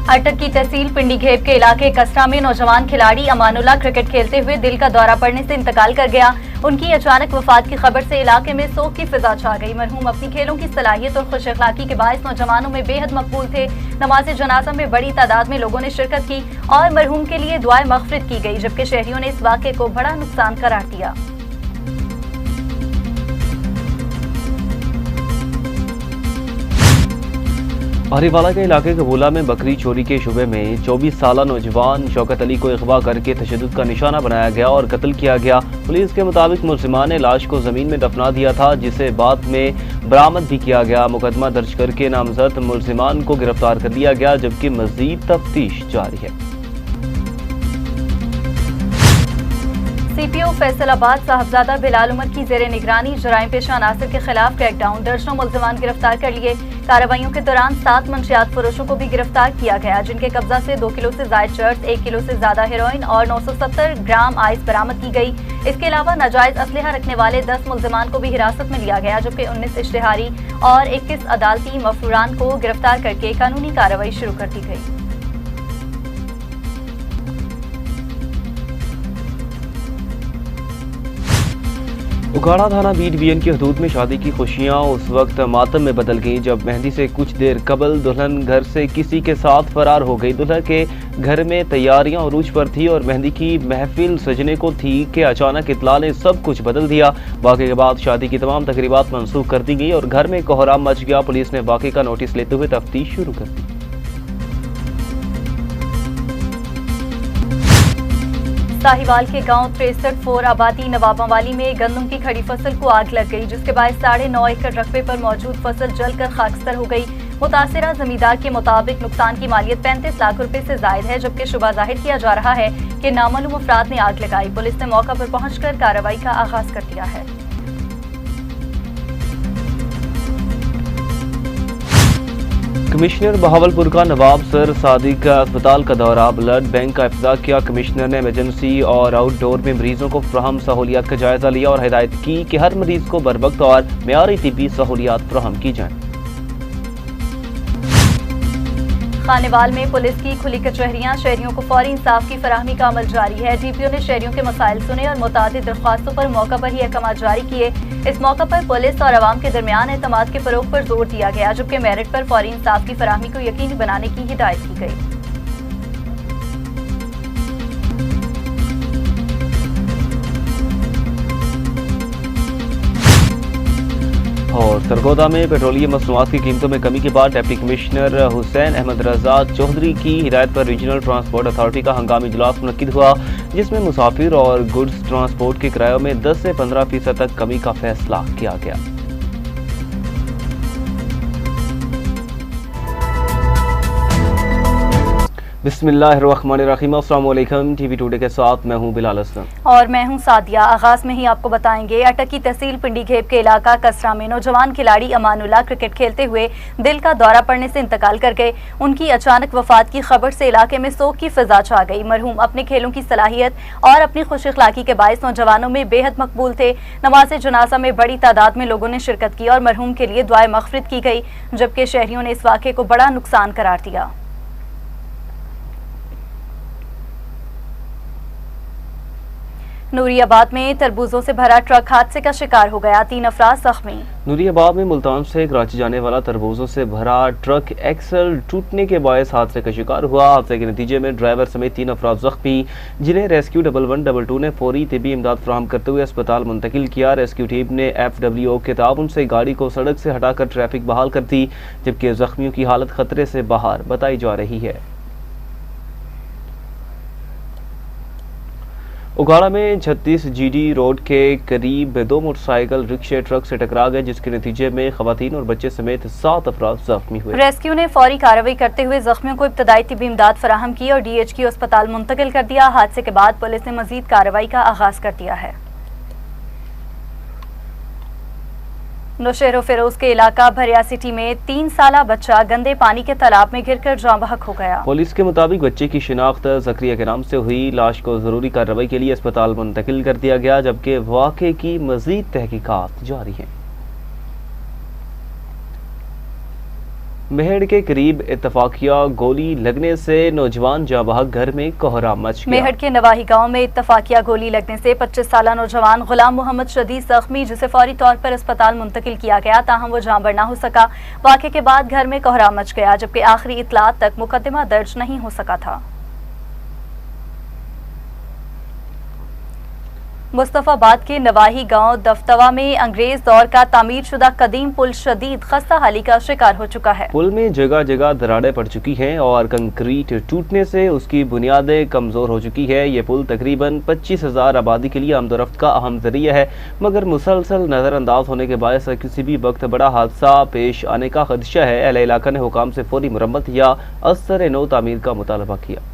अटक की तहसील पिंडी घेब के इलाके कसरा में नौजवान खिलाड़ी अमानुल्लाह क्रिकेट खेलते हुए दिल का दौरा पड़ने से इंतकाल कर गया। उनकी अचानक वफात की खबर से इलाके में शोक की फिजा छा गई। मरहूम अपनी खेलों की सलाहियत और खुश अखलाकी के बायस नौजवानों में बेहद मकबूल थे। नमाज जनाजा में बड़ी तादाद में लोगों ने शिरकत की और मरहूम के लिए दुआए मग़फ़िरत की गई, जबकि शहरियों ने इस वाक़े को बड़ा नुकसान करार दिया। बारीवाला के इलाके कबूला में बकरी चोरी के शुबे में 24 साला नौजवान शौकत अली को अगवा करके तशद्दुद का निशाना बनाया गया और कत्ल किया गया। पुलिस के मुताबिक मुलजिमान ने लाश को जमीन में दफना दिया था, जिसे बाद में बरामद भी किया गया। मुकदमा दर्ज करके नामजद मुलजिमान को गिरफ्तार कर लिया गया, जबकि मजीद तफ्तीश जारी है। सीपीओ फैसलाबाद साहबजादा बिलाल उमर की जेर निगरानी जराइम पेशा अनासर के खिलाफ क्रैकडाउन, दर्जनों मुल्जिमान गिरफ्तार कर लिए। कार्रवाइयों के दौरान 7 मंशियात फरोशों को भी गिरफ्तार किया गया, जिनके कब्जा से 2 किलो से जायद चर्स, 1 किलो से ज्यादा हेरोइन और 970 ग्राम आइस बरामद की गई। इसके अलावा नाजायज असलहा रखने वाले 10 मुल्जिमान को भी हिरासत में लिया गया, जबकि 19 इश्तिहारी और 21 अदालती मफरूरान को गिरफ्तार करके कानूनी कार्रवाई शुरू कर दी गई। उकाड़ा थाना बी डिवीजन की हदूद में शादी की खुशियां उस वक्त मातम में बदल गईं जब मेहंदी से कुछ देर कबल दुल्हन घर से किसी के साथ फरार हो गई। दुल्हन के घर में तैयारियां उरूज पर थी और मेहंदी की महफिल सजने को थी कि अचानक इत्तला ने सब कुछ बदल दिया। वाक़े के बाद शादी की तमाम तकरीबात मनसूख कर दी गई और घर में कोहराम मच गया। पुलिस ने वाक़े का नोटिस लेते हुए तफ्तीश शुरू कर दी। साहिवाल के गांव 63 आबादी नवाबावाली में गंदम की खड़ी फसल को आग लग गई, जिसके बाद 9.5 एकड़ रकबे पर मौजूद फसल जलकर खाकस्तर हो गई। मुतासिरा जमींदार के मुताबिक नुकसान की मालियत 35 लाख रुपए से जायद है, जबकि शुबा जाहिर किया जा रहा है कि नामालूम अफराद ने आग लगाई। पुलिस ने मौका पर पहुंचकर कार्रवाई का आगाज कर दिया है। कमिश्नर बहावलपुर का नवाब सर सादिक अस्पताल का दौरा, ब्लड बैंक का इफ्तिताह किया। कमिश्नर ने इमरजेंसी और आउटडोर में मरीजों को फ्राहम सहूलियात का जायजा लिया और हिदायत की कि हर मरीज को बरवक्त और मेयारी तिब्बी सहूलियात फ्राहम की जाएं। खानेवाल में पुलिस की खुली कचहरियां, शहरियों को फौरी इंसाफ की फराहमी का अमल जारी है। डीपीओ ने शहरियों के मसाइल सुने और मुतादिद दरख्वास्तों पर मौका पर ही अहकाम जारी किए। इस मौका पर पुलिस और अवाम के दरमियान एतमाद के फरोग पर जोर दिया गया, जबकि मेरिट पर फौरी इंसाफ की फराहमी को यकीनी बनाने की हिदायत की गई। और सरगोदा में पेट्रोलियम मसनूआत की कीमतों में कमी के बाद डिप्टी कमिश्नर हुसैन अहमद रजा चौधरी की हिदायत पर रीजनल ट्रांसपोर्ट अथॉरिटी का हंगामी इजलास मुनक्किद हुआ, जिसमें मुसाफिर और गुड्स ट्रांसपोर्ट के किरायों में 10 से 15% तक कमी का फैसला किया गया। बिस्मिल्लाहिर्रहमानिर्रहीम, अस्सलाम वालेकुम। टीवी टुडे के साथ मैं हूं बिलाल असलम और मैं हूं सादिया। आगाज में ही आपको बताएंगे, अटक की तहसील पिंडी घेब के इलाका कसरा में नौजवान खिलाड़ी अमानुल्लाह क्रिकेट खेलते हुए दिल का दौरा पड़ने से इंतकाल कर गए। उनकी अचानक वफात की खबर से इलाके में शोक की फिजा छा गई। मरहूम अपने खेलों की सलाहियत और अपनी खुश अखलाकी के बायस नौजवानों में बेहद मकबूल थे। नमाज जनाजा में बड़ी तादाद में लोगों ने शिरकत की और मरहूम के लिए दुआए मग़फ़िरत की गई, जबकि शहरियों ने इस वाक़े को बड़ा नुकसान करार दिया। नूरियाबाद में तरबूजों से भरा ट्रक हादसे का शिकार हो गया, 3 अफराद जख्मी। नूरियाबाद में मुल्तान से कराची जाने वाला तरबूजों से भरा ट्रक एक्सल टूटने के बायस हादसे का शिकार हुआ। हादसे के नतीजे में ड्राइवर समेत 3 अफराद जख्मी, जिन्हें रेस्क्यू 1122 ने फौरी तिब्बी इमदाद फराहम करते हुए अस्पताल मुंतकिल किया। रेस्क्यू टीम ने FWO के ताउन से गाड़ी को सड़क से हटाकर ट्रैफिक बहाल कर दी, जबकि जख्मियों की हालत खतरे से बाहर बताई जा रही है। उगाड़ा में 36 GD रोड के करीब 2 मोटरसाइकिल रिक्शे ट्रक से टकरा गए, जिसके नतीजे में खवातीन और बच्चे समेत 7 अफराद जख्मी हुए। रेस्क्यू ने फौरी कार्रवाई करते हुए जख्मियों को इब्तदाई तिब्बी इमदाद फराहम की और DHQ अस्पताल मुंतकिल कर दिया। हादसे के बाद पुलिस ने मजीद कार्रवाई का आगाज कर दिया है। नौशहर फिरोज के इलाका भरिया सिटी में 3 साला बच्चा गंदे पानी के तालाब में गिरकर जाँ बहक हो गया। पुलिस के मुताबिक बच्चे की शिनाख्त जकरिया के नाम से हुई। लाश को जरूरी कार्रवाई के लिए अस्पताल मुंतकिल कर दिया गया, जबकि वाक़े की मजीद तहकीकात जारी है। मेहड़ के करीब इत्तफाकिया गोली लगने से नौजवान जाँ बहक, घर में कोहराम मच गया। मेहड़ के नवाही गांव में इत्तफाकिया गोली लगने से 25 साल नौजवान गुलाम मोहम्मद शदीद जख्मी, जिसे फौरी तौर पर अस्पताल मुंतकिल किया गया, ताहम वो जाँ बड़ न हो सका। वाक़े के बाद घर में कोहराम मच गया, जबकि आखिरी इतलात तक मुकदमा दर्ज नहीं हो सका था। मुस्तफाबाद के नवाही गांव दफ्तवा में अंग्रेज दौर का तामीर शुदा कदीम पुल शदीद खस्ता हाली का शिकार हो चुका है। पुल में जगह जगह दरारें पड़ चुकी हैं और कंक्रीट टूटने से उसकी बुनियादें कमजोर हो चुकी है। ये पुल तकरीबन 25,000 आबादी के लिए आमदोरफ्त का अहम जरिया है, मगर मुसलसल नजरअंदाज होने के बायस किसी भी वक्त बड़ा हादसा पेश आने का खदशा है। अहले इलाका ने हुकाम से फौरी मुरम्मत या असर नो तामीर का मुतालबा किया।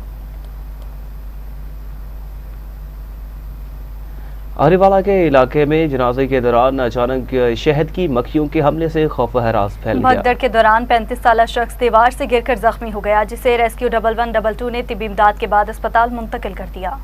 अरिवाला के इलाके में जनाजे के दौरान अचानक शहद की मक्खियों के हमले से खौफ हरास फैल गया। भगदड़ के दौरान 35 साल शख्स दीवार से गिरकर जख्मी हो गया, जिसे रेस्क्यू 1122 ने तिब्बी इमदाद के बाद अस्पताल मुंतकिल कर दिया।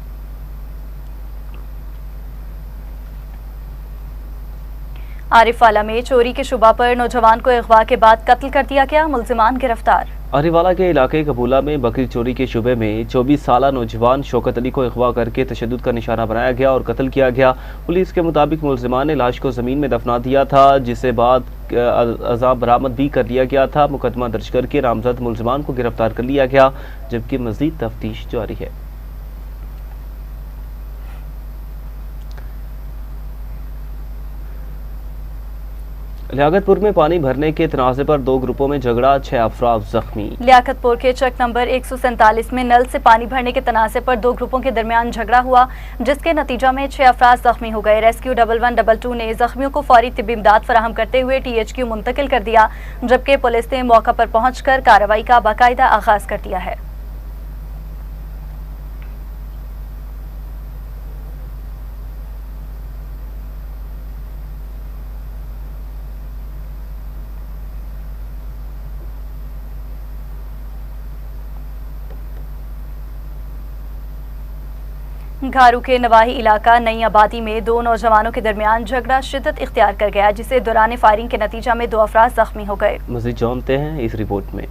आरिफवाला में चोरी के शुबा पर नौजवान को अगवा के बाद कत्ल कर दिया गया, मुल्जिमान गिरफ्तार। अरिवाला के इलाके कबूला में बकरी चोरी के शुबे में 24 साल नौजवान शौकत अली को अगवा करके तशद्दुद का निशाना बनाया गया और कत्ल किया गया। पुलिस के मुताबिक मुल्जिमान ने लाश को जमीन में दफना दिया था, जिसे बाद अजाब बरामद भी कर लिया गया था। मुकदमा दर्ज करके नामजद मुल्जिमान को गिरफ्तार कर लिया गया, जबकि मजीद तफ्तीश जारी है। लियाकतपुर में पानी भरने के तनाज़े पर 2 ग्रुपों में झगड़ा, 6 अफराद जख्मी। लियाकतपुर के चक नंबर 147 में नल से पानी भरने के तनाज़े पर 2 ग्रुपों के दरमियान झगड़ा हुआ, जिसके नतीजा में 6 अफराद जख्मी हो गए। रेस्क्यू 1122 ने जख्मियों को फौरी तिब्बी इमदाद फराहम करते हुए THQ मुंतकिल कर दिया, जबकि पुलिस ने मौका पर पहुंचकर कार्रवाई का बाकायदा आगाज कर दिया है। घारू के नवाही इलाका नई आबादी में 2 नौजवानों के दरमियान झगड़ा शिद्दत इख्तियार कर गया, जिसे दौरान फायरिंग के नतीजा में 2 अफराद जख्मी हो गए। मज़ीद जानते हैं इस रिपोर्ट में।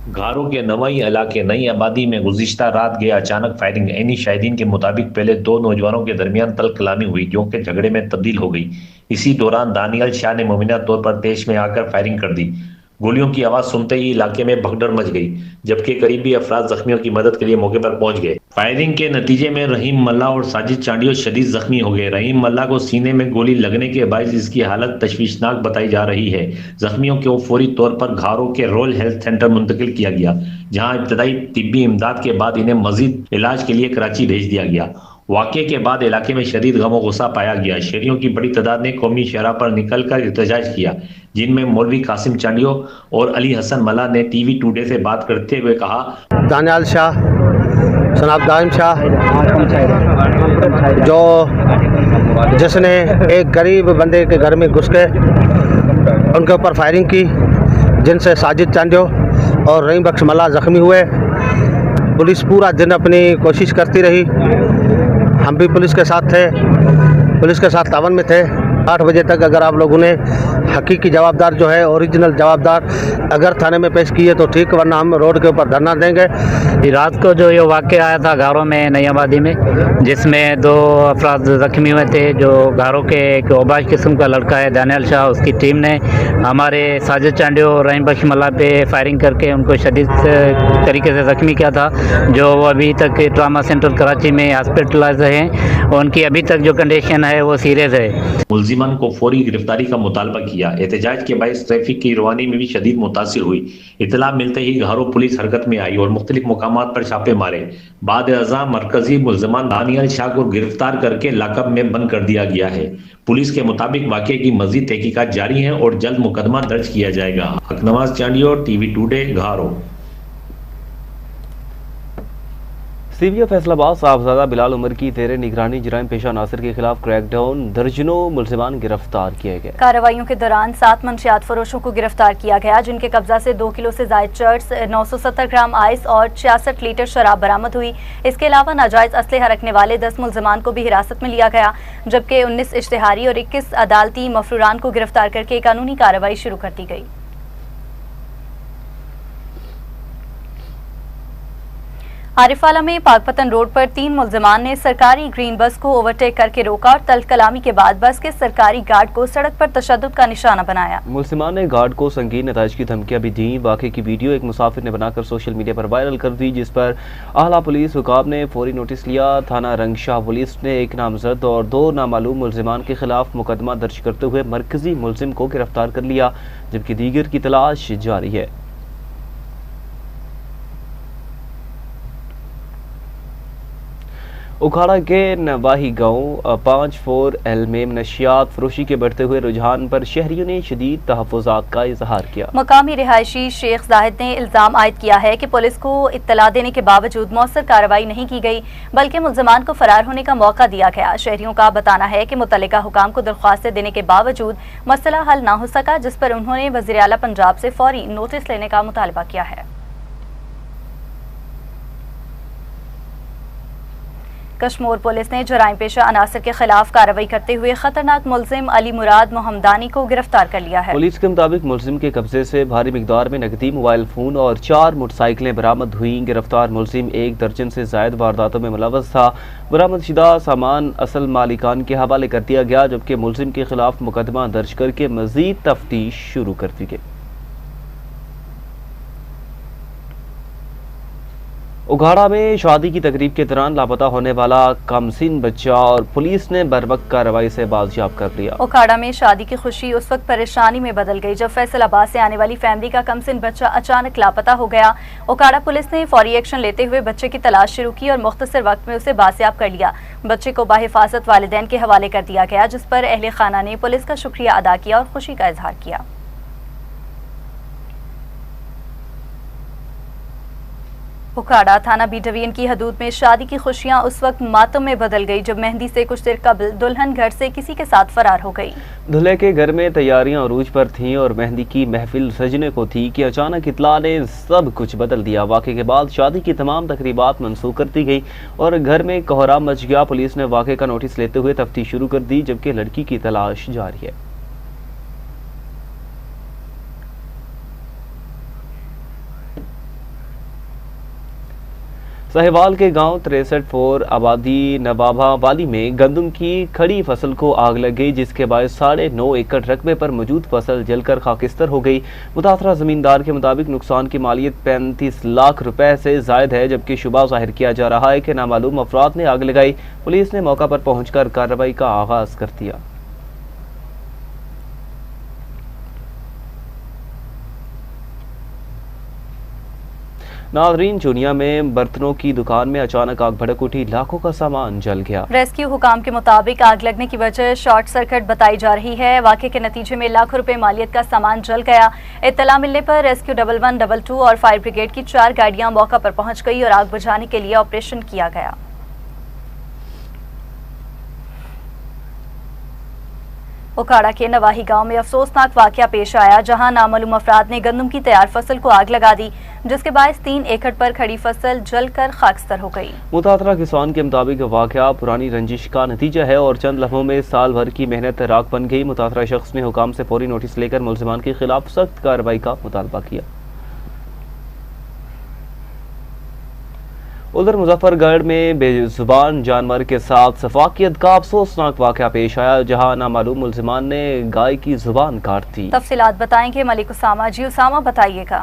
घारू के नवाई इलाके नई आबादी में गुज़िश्ता रात गए अचानक फायरिंग। ऐनी शाहिदीन के मुताबिक पहले 2 नौजवानों के दरमियान तल कलामी हुई, जो कि झगड़े में तब्दील हो गई। इसी दौरान दानियल शाह ने मुमकिन तौर पर पेश में आकर फायरिंग कर दी। गोलियों की आवाज सुनते ही इलाके में भगदड़ मच गई, जबकि करीबी अफराद जख्मियों की मदद के लिए मौके पर पहुंच गए। फायरिंग के नतीजे में रहीम मल्ला और साजिद चांडियो शदीद जख्मी हो गए। रहीम मल्ला को सीने में गोली लगने के बायस इसकी हालत तशवीशनाक बताई जा रही है। जख्मियों को फौरी तौर पर घारो के रॉयल हेल्थ सेंटर मुंतकिल किया गया, जहां इब्तदाई तिब्बी इमदाद के बाद इन्हें मजीद इलाज के लिए कराची भेज दिया गया। वाक़े के बाद इलाके में शदीद गम गुस्सा पाया गया। शहरियों की बड़ी तादाद ने कौमी शहरा पर निकलकर एहतजाज किया, जिनमें मौलवी कासिम चांडियो और अली हसन मल्ला ने TV टुडे से बात करते हुए कहा, दानियाल शाह, सनाब दाइम शाह, जिसने एक गरीब बंदे के घर में घुस के उनके ऊपर फायरिंग की, जिनसे साजिद चांडियो और रहीम बख्श मल्ला जख्मी हुए। पुलिस पूरा दिन अपनी कोशिश करती रही, हम भी पुलिस के साथ थे, पुलिस के साथ तावन में थे। 8 बजे तक अगर आप लोगों ने हकीकी जवाबदार जो है, ओरिजिनल जवाबदार अगर थाने में पेश किए तो ठीक, वरना हम रोड के ऊपर धरना देंगे। रात को जो ये वाक़या आया था घारों में नई आबादी में, जिसमें 2 अफराद जख्मी हुए थे, जो घारों के एक ओबाश किस्म का लड़का है दानियाल शाह, उसकी टीम ने हमारे साजिद चांडियो और रहीम बख्श मल्ला पे फायरिंग करके उनको शदीद तरीके से जख्मी किया था, जो वो अभी तक ट्रामा सेंटर कराची में हॉस्पिटलाइज हैं। उनकी अभी तक जो कंडीशन है वो सीरियस है। मुल्जिमान को फौरी गिरफ्तारी का मुतालबा किया। एहतजाज के बायस ट्रैफिक की रवानी में भी शदीद मुतासिर हुई। इतला मिलते ही घारो पुलिस हरकत में आई और मुख्तलिफ मुकामात पर छापे मारे। बाद अज़ा मरकजी मुल्जिमान दानियल शाह को गिरफ्तार करके लाकअप में बंद कर दिया गया है। पुलिस के मुताबिक वाक़े की मज़ीद तहकीकात जारी है और जल्द मुकदमा दर्ज किया जाएगा। नवाज चांडियो, TV टुडे, घारो। सीबीओ फैसलाबाद साहबजादा बिलाल उमर की ज़ेरे निगरानी जराइम पेशा नासिर के खिलाफ क्रैकडाउन, दर्जनों मुल्जिमान गिरफ्तार किए गए। कार्रवाइयों के दौरान 7 मंशियात फरोशों को गिरफ्तार किया गया, जिनके कब्जा से 2 किलो से जायद चर्स, 970 ग्राम आइस और 66 लीटर शराब बरामद हुई। इसके अलावा नाजायज असलहा रखने वाले 10 मुल्जिमान को भी हिरासत में लिया गया, जबकि 19 इश्तिहारी और 21 अदालती मफरूरान को गिरफ्तार करके कानूनी कार्रवाई शुरू कर दी गई। आरिफाला में पाकपतन रोड पर 3 मुल्जिमान ने सरकारी ग्रीन बस को ओवरटेक करके रोका और तल्ख कलामी के बाद बस के सरकारी गार्ड को सड़क पर तशद्दुद का निशाना बनाया। मुल्जिमान ने गार्ड को संगीन नताइज की धमकियां भी दी। वाक़े की वीडियो एक मुसाफिर ने बनाकर सोशल मीडिया पर वायरल कर दी, जिस पर आला पुलिस हुकाम ने फौरी नोटिस लिया। थाना रंगशाह पुलिस ने एक नामजद और 2 नामालूम मुल्जिमान के खिलाफ मुकदमा दर्ज करते हुए मरकजी मुल्जिम को गिरफ्तार कर लिया, जबकि दीगर की तलाश जारी है। उखाड़ा के नवाही गांव 5-4L में नशियात फरोशी के बढ़ते हुए रुझान पर शहरियों ने शदीद तहफ़्फ़ुज़ात का इजहार किया। मकामी रिहायशी शेख जाहिद ने इल्ज़ाम आयद किया है कि पुलिस को इत्तला देने के बावजूद मौसर कार्रवाई नहीं की गई, बल्कि मुल्ज़मान को फरार होने का मौका दिया गया। शहरियों का बताना है कि मुतल्लिका हुकाम को दरख्वास्तें देने के बावजूद मसला हल न हो सका, जिस पर उन्होंने वज़ीर आला पंजाब से फौरी नोटिस लेने का मुतालबा किया है। कश्मीर पुलिस ने जराइम पेशा अनासर के खिलाफ कार्रवाई करते हुए खतरनाक मुल्जिम अली मुराद मोहम्मदानी को गिरफ्तार कर लिया है। पुलिस के मुताबिक मुल्जिम के कब्जे से भारी मिकदार में नकदी, मोबाइल फोन और 4 मोटरसाइकिलें बरामद हुई। गिरफ्तार मुल्जिम 1 दर्जन से जायद वारदातों में मुलव्वस था। बरामद शुदा सामान असल मालिकान के हवाले कर दिया गया, जबकि मुल्जिम के खिलाफ मुकदमा दर्ज करके मजीद तफ्तीश शुरू कर दी गई। उघाड़ा में शादी की तकरीब के दौरान लापता होने वाला कमसिन बच्चा और पुलिस ने बरवक्त कार्रवाई से बाजियाब कर लिया। उखाड़ा में शादी की खुशी उस वक्त परेशानी में बदल गई जब फैसलाबाद से आने वाली फैमिली का कमसिन बच्चा अचानक लापता हो गया। उखाड़ा पुलिस ने फौरी एक्शन लेते हुए बच्चे की तलाश शुरू की और मुख्तसर वक्त में उसे बाजियाब कर लिया। बच्चे को बाहिफाजत वालिदैन के हवाले कर दिया गया, जिस पर अहले खाना ने पुलिस का शुक्रिया अदा किया और खुशी का इजहार किया। उखाड़ा थाना बी डिवीजन की हदूद में शादी की खुशियां उस वक्त मातम में बदल गई जब मेहंदी से कुछ देर कबल दुल्हन घर से किसी के साथ फरार हो गई। दूल्हे के घर में तैयारियां अरूज पर थीं और मेहंदी की महफिल सजने को थी कि अचानक इत्तला ने सब कुछ बदल दिया। वाक़े के बाद शादी की तमाम तकरीबात मनसूख कर दी गई और घर में कोहराम मच गया। पुलिस ने वाक़े का नोटिस लेते हुए तफ्तीश शुरू कर दी, जबकि लड़की की तलाश जारी है। साहिवाल के गांव 63 आबादी नवाबा वाली में गंदम की खड़ी फसल को आग लग गई, जिसके बाद 9.5 एकड़ रकबे पर मौजूद फसल जलकर खाकिस्तर हो गई। मुतासरा जमींदार के मुताबिक नुकसान की मालियत 35 लाख रुपए से जायद है, जबकि शुबा जाहिर किया जा रहा है कि नामालूम अफराद ने आग लगाई। पुलिस ने मौका पर पहुंचकर कार्रवाई का आगाज कर दिया। नाजरीन, चुनिया में बर्तनों की दुकान में अचानक आग भड़क उठी, लाखों का सामान जल गया। रेस्क्यू हुकाम के मुताबिक आग लगने की वजह शॉर्ट सर्किट बताई जा रही है। वाक़े के नतीजे में लाखों रुपए मालियत का सामान जल गया। इत्तला मिलने पर रेस्क्यू 1112 और फायर ब्रिगेड की 4 गाड़ियां मौका पर पहुंच गई और आग बुझाने के लिए ऑपरेशन किया गया। उखाड़ा के नवाही गांव में अफसोसनाक वाकया पेश आया, जहां नामालूम अफराद ने गंदम की तैयार फसल को आग लगा दी, जिसके बायस 3 एकड़ पर खड़ी फसल जलकर खाकस्तर हो गई। मुतासरा किसान के मुताबिक वाकया पुरानी रंजिश का नतीजा है और चंद लम्हों में साल भर की मेहनत राख बन गई। मुतासरा शख्स ने हुकाम से फौरी नोटिस लेकर मुल्जिमान के खिलाफ सख्त कार्रवाई का मुतालबा किया। उधर मुजफ्फरगढ़ में बेजुबान जानवर के साथ सफाकियत का अफसोसनाक वाकया पेश आया, जहां नामालूम मुल्जिमान ने गाय की जुबान काट दी। तफसीलात बताएंगे मलिक उसामा। जी उसामा, बताइएगा।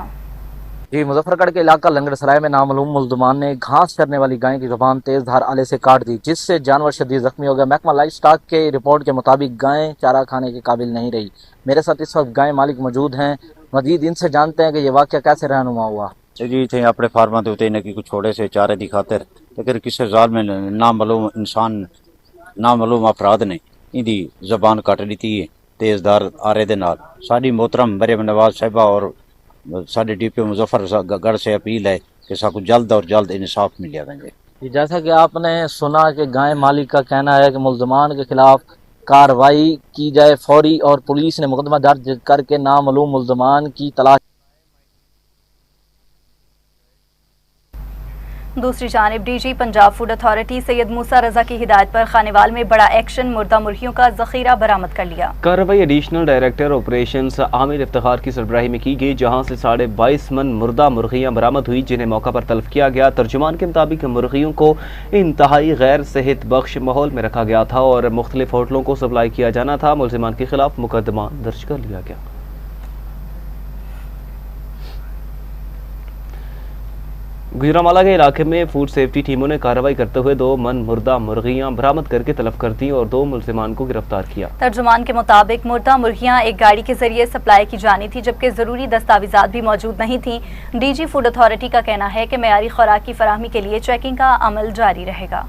जी, मुजफ्फरगढ़ के इलाका लंगड़सराय में नामालूम मुल्जिमान ने घास चरने वाली गाय की जुबान तेज धार आले से काट दी, जिससे जानवर शदीद जख्मी हो गया। महकमा लाइफ स्टॉक के रिपोर्ट के मुताबिक गाय चारा खाने के काबिल नहीं रही। मेरे साथ इस वक्त गाय मालिक मौजूद हैं, मजीद इनसे जानते हैं कि ये वाकया कैसे रहनुमा हुआ। जी थे अपने फार्मा के उतने की कुछ छोड़े से चारे की खातिर, लेकिन किसी जाल में नामालूम इंसान नामालूम अफराद ने इनकी जबान कट दी है तेजदार आरे दे नाल। साडी मोहतरम मरियम नवाज साहिबा और साडे डीपीओ मुजफ्फरगढ़ से अपील है कि साकू जल्द और जल्द इंसाफ मिल जाए। जैसा कि आपने सुना कि गाय मालिक का कहना है कि मुल्जिमान के खिलाफ कार्रवाई की जाए फौरी, और पुलिस ने मुकदमा दर्ज करके नामालूम मुल्जिमान की तलाश। दूसरी जानिब DG Punjab food authority Syed Musa Raza की हिदायत पर खानेवाल में बड़ा एक्शन, मुर्दा मुर्गियों का जखीरा बरामद कर लिया। कार्रवाई additional director operations Aamir Iftikhar की सरबराही में की गई, जहां से 22.5 मन मुर्दा मुर्गियां बरामद हुई, जिन्हें मौका पर तल्फ किया गया। तर्जुमान के मुताबिक मुर्गियों को इंतहाई गैर सेहत बख्श माहौल में रखा गया था और मुख्तलिफ होटलों को सप्लाई किया जाना था। मुल्जिमान के खिलाफ मुकदमा दर्ज कर लिया गया। गुजरांवाला के इलाके में फूड सेफ्टी टीमों ने कार्रवाई करते हुए 2 मन मुर्दा मुर्गियां बरामद करके तलब कर दी और 2 मुल्जिमान को गिरफ्तार किया। तर्जुमान के मुताबिक मुर्दा मुर्गियां एक गाड़ी के जरिए सप्लाई की जानी थी, जबकि जरूरी दस्तावेजात भी मौजूद नहीं थी। डीजी फूड अथॉरिटी का कहना है कि मेयारी खुराक की फराहमी के लिए चेकिंग का अमल जारी रहेगा।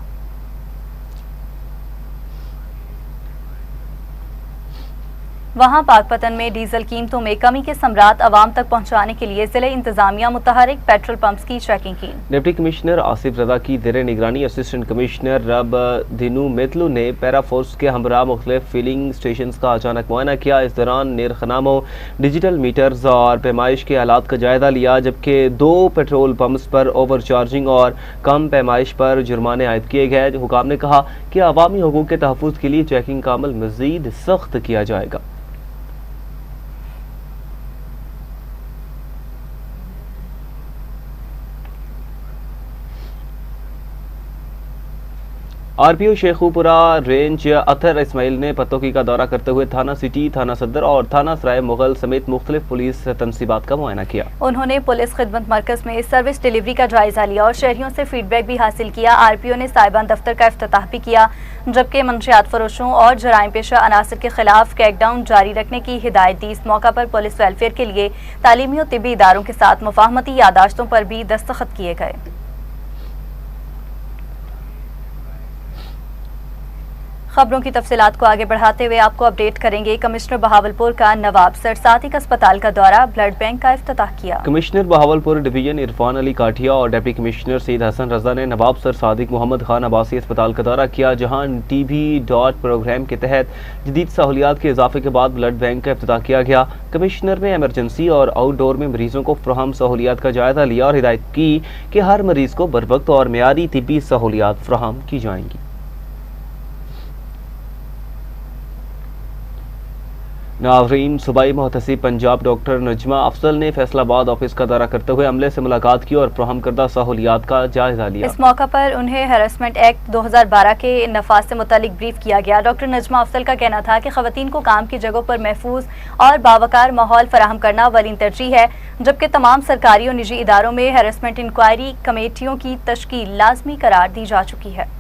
वहां पाकपतन में डीजल कीमतों में कमी के सम्राट आवाम तक पहुंचाने के लिए जिले इंतजामिया मुतहरिक पेट्रोल पंप्स की चेकिंग की। डिप्टी कमिश्नर आसिफ रजा की ज़ेरे निगरानी असिस्टेंट कमिश्नर रब दिनू मेतलू ने पैरा फोर्स के हमरा मुख्तलिफ फिलिंग स्टेशन का अचानक मुआयना किया। इस दौरान निर्खनामों, डिजिटल मीटर्स और पैमाइश के हालात का जायजा लिया, जबकि 2 पेट्रोल पंप्स पर ओवर चार्जिंग और कम पैमाइश पर जुर्माने आयद किए गए। हुकाम ने कहा कि अवामी हकूक़ के तहफ़्फ़ुज़ के लिए चेकिंग का अमल मज़ीद सख्त किया जाएगा। आरपीओ शेखुपुरा रेंज अतर इस्माइल ने पतोकी का दौरा करते हुए थाना सिटी, थाना सदर और थाना सराय मुगल समेत मुख्तलिफ पुलिस तनसीबात का मुआयना किया। उन्होंने पुलिस खिदमत मरकज में सर्विस डिलीवरी का जायजा लिया और शहरियों से फीडबैक भी हासिल किया। आरपीओ ने साहिबान दफ्तर का इफ्तिताह भी किया, जबकि मंशियात फरोशों और जराइम पेशा अनासर के खिलाफ क्रैकडाउन जारी रखने की हिदायत दी। इस मौका पर पुलिस वेलफेयर के लिए तालीमी और तिब्बी इदारों के साथ मुफाहमती यादाश्तों पर भी दस्तखत किए गए। खबरों की तफसीलात को आगे बढ़ाते हुए आपको अपडेट करेंगे। कमिश्नर बहावलपुर का नवाब सर सादिक अस्पताल का दौरा, ब्लड बैंक का इफ्तिताह किया। कमिश्नर बहावलपुर डिवीजन इरफान अली काठिया और डिप्टी कमिश्नर सईद हसन रजा ने नवाब सर सादिक मोहम्मद खान आबासी अस्पताल का दौरा किया, जहां टीबी डॉट प्रोग्राम के तहत जदीद सहूलियात के इजाफे के बाद ब्लड बैंक का इफ्तिताह किया गया। कमिश्नर ने एमरजेंसी और आउटडोर में मरीजों को फ्राहम सहूलियात का जायजा लिया और हिदायत की कि हर मरीज को बरवक्त और मेयारी तिब्बी सहूलियात फ्राहम की जाएंगी। नाज़रीन, सूबाई मुहतसिब पंजाब डॉक्टर नजमा अफजल ने फैसलाबाद ऑफिस का दौरा करते हुए अमले से मुलाकात की और फ्राहम करदा सहूलियात का जायजा लिया। इस मौका पर उन्हें हैरेसमेंट एक्ट 2012 के नफाज से मुतालिक ब्रीफ किया गया। डॉक्टर नजमा अफजल का कहना था कि खवातीन को काम की जगहों पर महफूज और बावकार माहौल फराहम करना अवलीन तरजीह है, जबकि तमाम सरकारी और निजी इदारों में हैरेसमेंट इंक्वायरी कमेटियों की तश्कील लाजमी करार दी जा चुकी है।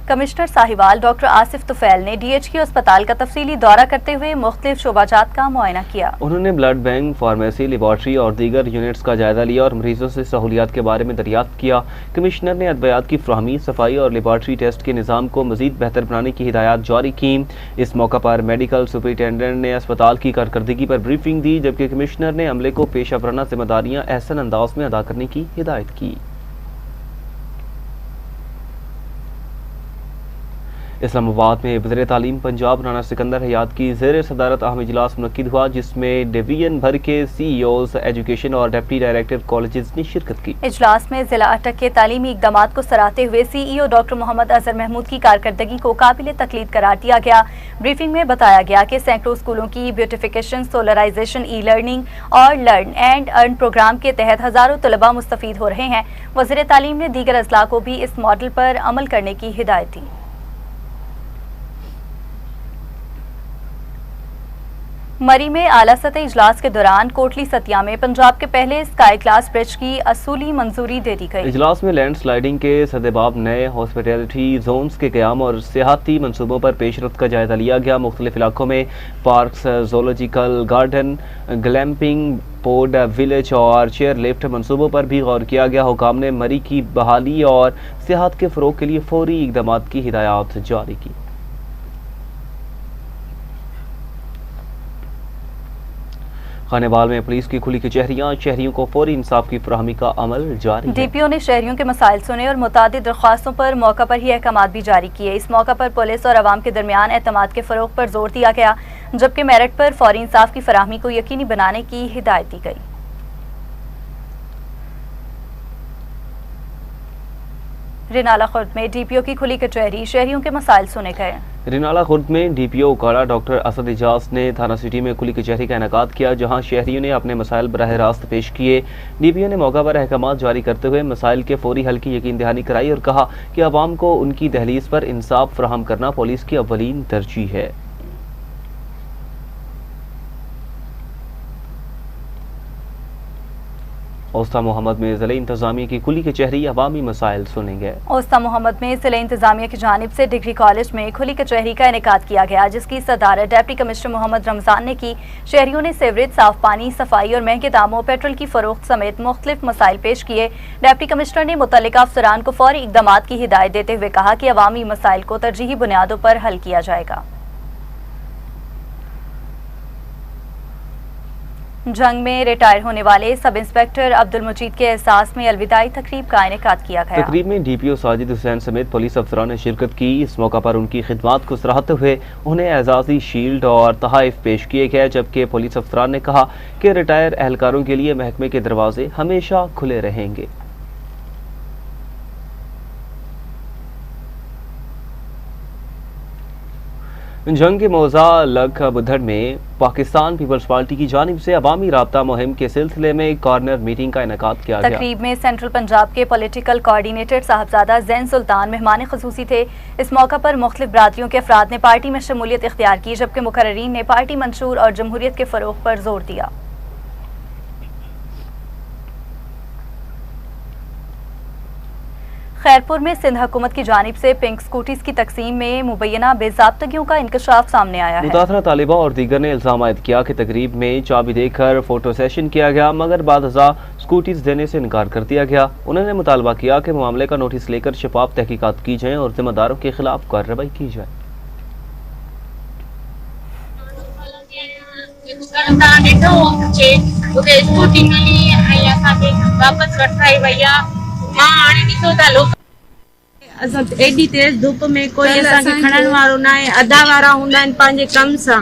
कमिश्नर साहिवाल डॉक्टर आसिफ तुफैल ने डीएचक्यू अस्पताल का तफसीली दौरा करते हुए मुख्तलिफ शोबाजात का मुआयना किया। उन्होंने ब्लड बैंक, फार्मेसी, लेबॉर्ट्री और दीगर यूनिट्स का जायजा लिया और मरीजों से सहूलियात के बारे में दरियाफ्त किया। कमिश्नर ने अद्वियात की फ्राहमी, सफाई और लेबॉर्ट्री टेस्ट के निज़ाम को मजीद बेहतर बनाने की हिदायत जारी की। इस मौका पर मेडिकल सुपरिटेंडेंट ने अस्पताल की कारकर्दगी पर ब्रीफिंग दी, जबकि कमिश्नर ने अमले को पेशा वराना जिम्मेदारियाँ एहसन अंदाज में अदा करने की हिदायत की। इस्लामाबाद में वज़ीर तालीम पंजाब राना सिकंदर हयात की ज़ेर सदारत अहम इजलास मुनक्किद हुआ, जिसमें डिवीजन भर के CEOs, एजुकेशन और डिप्टी डायरेक्टर कॉलेजेस ने शिरकत की। इजलास में जिला अटक के तालीमी इक़दामात को सराहते हुए CEO डॉक्टर मोहम्मद अजहर महमूद की कारकर्दगी को काबिल तकलीद करार दिया गया। ब्रीफिंग में बताया गया कि सैकड़ों स्कूलों की ब्यूटिफिकेशन, सोलराइजेशन, ई लर्निंग और लर्न एंड अर्न प्रोग्राम के तहत हज़ारों तलबा मुस्तफ़ीद हो रहे हैं। वज़ीर तालीम ने दीगर अजला को भी इस मॉडल पर अमल करने की हिदायत दी। मरी में आला सतह इजलास के दौरान कोटली सतिया में पंजाब के पहले स्काई क्लास ब्रिज की असूली मंजूरी दे दी गई। इजलास में लैंड स्लाइडिंग के सदेबाब, नए हॉस्पिटैलिटी जोन्स के क़याम और सियाहती मनसूबों पर पेशरफ्त का जायजा लिया गया। मुख्तलिफ इलाकों में parks, zoological garden, glamping, port village और चेयर लिफ्ट मनसूबों पर भी गौर किया गया। हुकाम ने मरी की बहाली और सियाहत के फ़रोग के लिए फौरी इक़दामात की हिदायत जारी की। खानेवाल में पुलिस की खुली कचहरियां, शहरियों को फौरी इंसाफ की फराहमी का अमल जारी है। DPO ने शहरियों के मसाइल सुने और मुतादिद दरख्वास्तों पर मौका पर ही अहकामात भी जारी किए। इस मौका पर पुलिस और अवाम के दरमियान एतमाद के फरोग पर जोर दिया गया, जबकि मेरिट पर फौरी इंसाफ की फराहमी को यकीनी बनाने की हिदायत दी गई। रिनाला खुर्द में डीपीओ की खुली कचहरी, शहरियों के मसाइल सुने गए। रिनाला खुर्द में डीपीओ उकाड़ा डॉक्टर असद इजाज ने थाना सिटी में खुली कचहरी का इनेकाद किया, जहां शहरियों ने अपने मसाइल बराह रास्त पेश किए। डीपीओ ने मौका पर अहकामात जारी करते हुए मसाइल के फौरी हल की यकीन दहानी कराई और कहा कि अवाम को उनकी दहलीज पर इंसाफ फराहम करना पुलिस की अव्वलीन तरजीह है। औस्ता मोहम्मद में ज़िले इंतजामिया की खुली कचहरी, अवामी मसाइल सुनेंगे। औस्ता मोहम्मद में ज़िले इंतजामिया की जानिब से डिग्री कॉलेज में खुली कचहरी का इनेकाद किया गया, जिसकी सदारत डिप्टी कमिश्नर मोहम्मद रमजान ने की। शहरियों ने सीवरेज, साफ पानी, सफाई और महंगे दामों, पेट्रोल की फरोख्त समेत मुख्तलिफ मसाइल पेश किए। डिप्टी कमिश्नर ने मुतल्लिका अफसरान को फौरी इक़दामात की हिदायत देते हुए कहा कि अवामी मसाइल को तरजीही बुनियादों पर हल किया जाएगा। जंग में रिटायर होने वाले सब इंस्पेक्टर अब्दुल मजीद के एहसास में अलविदाई तकरीब का इनेकाद किया गया। तकरीब में डीपीओ साजिद हुसैन समेत पुलिस अफसरान ने शिरकत की। इस मौका पर उनकी खिदमात को सराहते हुए उन्हें एजाजी शील्ड और तोहफे पेश किए गए, जबकि पुलिस अफसरान ने कहा कि रिटायर एहलकारों के लिए महकमे के दरवाजे हमेशा खुले रहेंगे। जंग के मौजा लग बुधड़ में पाकिस्तान पीपल्स पार्टी की जानिब से अवामी राब्ता मुहिम के सिलसिले में कॉर्नर मीटिंग का इनेकाद किया गया। तकरीब में सेंट्रल पंजाब के पॉलिटिकल कोऑर्डिनेटर साहबजादा जैन सुल्तान मेहमान खसूसी थे। इस मौका पर मुख्तलिफ बरादरियों के अफराद ने पार्टी में शमूलियत इख्तियार की, जबकि मुकर्रीन ने पार्टी मंशूर और जमहूरियत के फरोग पर जोर दिया। खैरपुर में सिंध हुकूमत की जानिब से पिंक स्कूटीज की तकसीम में मुबैना बेज़ाब्तगियों का इंकशाफ सामने आया है। मुतासरा तालिबा और दीगर ने इल्जाम आयद किया कि तकरीब में चाबी देकर फोटो सेशन किया गया, मगर बादअज़ा स्कूटीज देने से इनकार कर दिया गया। उन्होंने मुतालबा किया कि मामले का नोटिस लेकर शफाफ तहकीकात की जाए और जिम्मेदारों के खिलाफ कार्रवाई की जाए। असां एॾी तेज़ धूप में कोई असांखे खणण वारो न आहे, अदा वारा हूंदा आहिनि पंहिंजे कम सां।